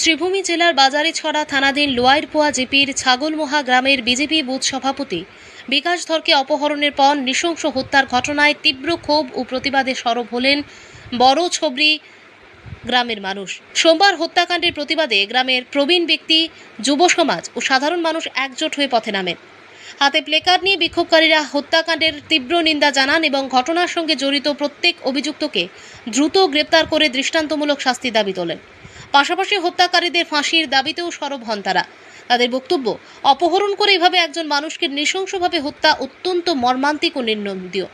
শ্রীভূমি জেলার বাজারিছড়া থানাধীন লোয়াইরপোয়া জিপির ছাগলমোহা গ্রামের বিজেপি বুথ সভাপতি বিকাশ ধরকে অপহরণের পর নৃশংস হত্যার ঘটনায় তীব্র ক্ষোভ ও প্রতিবাদে সরব হলেন বড় ছবরি গ্রামের মানুষ। সোমবার হত্যাকাণ্ডের প্রতিবাদে গ্রামের প্রবীণ ব্যক্তি, যুব সমাজ ও সাধারণ মানুষ একজোট হয়ে পথে নামেন। হাতে প্লেকার্ড নিয়ে বিক্ষোভকারীরা হত্যাকাণ্ডের তীব্র নিন্দা জানান এবং ঘটনার সঙ্গে জড়িত প্রত্যেক অভিযুক্তকে দ্রুত গ্রেপ্তার করে দৃষ্টান্তমূলক শাস্তি দাবি তোলেন। পাশাপাশি হত্যাকারীদের ফাঁসির দাবিতেও সরব হন তারা। তাদের বক্তব্য, অপহরণ করে এভাবে একজন মানুষকে নৃশংসভাবে হত্যা অত্যন্ত মর্মান্তিক ও নিন্দনীয়।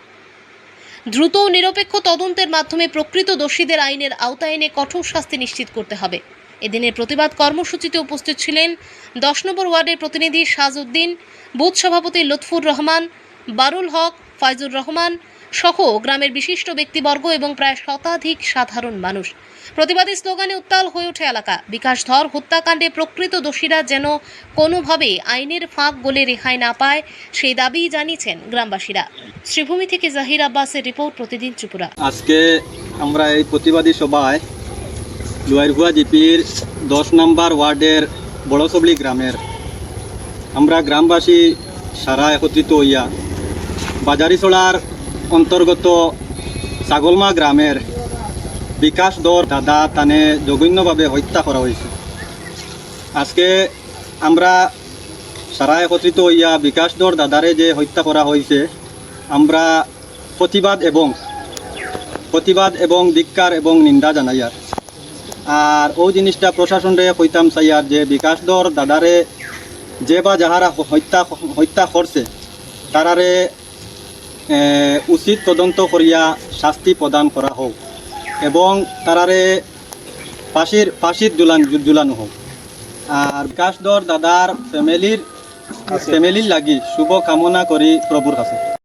দ্রুত ও নিরপেক্ষ তদন্তের মাধ্যমে প্রকৃত দোষীদের আইনের আওতায় এনে কঠোর শাস্তি নিশ্চিত করতে হবে। এদিনের প্রতিবাদ কর্মসূচিতে উপস্থিত ছিলেন 10 নম্বর ওয়ার্ডের প্রতিনিধি সাজউদ্দিন, বুথ সভাপতি লুৎফুর রহমান, বারুল হক, ফাইজুর রহমান সহ গ্রামের বিশিষ্ট ব্যক্তিবর্গ এবং প্রায় শতাধিক সাধারণ মানুষ। প্রতিবাদী স্লোগানে উত্তাল হয়ে ওঠে এলাকা। বিকাশ ধর হত্যাকাণ্ডে প্রকৃত দোষীরা যেন কোনোভাবে আইনের ফাঁক গলে রেহাই না পায়, সেই দাবি জানিয়েছেন গ্রামবাসীরা। শ্রীভূমি থেকে জাহির আব্বাসের রিপোর্ট, প্রতিদিন ত্রিপুরা। আজকে আমরা এই প্রতিবাদী সভায় লোয়াইরপোয়া জিপির 10 নম্বর ওয়ার্ডের বড়সবলি গ্রামের আমরা গ্রামবাসী সারা একত্রিত হইয়া বাজারিছড়ার অন্তর্গত ছাগলমা গ্রামের বিকাশ ধর দাদা তানে জঘন্যভাবে হত্যা করা হয়েছে। আজকে আমরা সারা একত্রিত হইয়া বিকাশ ধর দাদারে যে হত্যা করা হয়েছে আমরা প্রতিবাদ এবং ধিক্কার এবং নিন্দা জানাইয়ার। আর ওই জিনিসটা প্রশাসনরে কইতাম চাইয়ার যে বিকাশ ধর দাদারে যে বা যাহারা হত্যা করছে তারারে উচিত তদন্ত করিয়া শাস্তি প্রদান করা হোক এবং তারারে ফাঁসির ঝুলানো হোক। আর বিকাশ ধর দাদার ফ্যামিলির লাগি শুভ কামনা করি প্রভুর কাছে।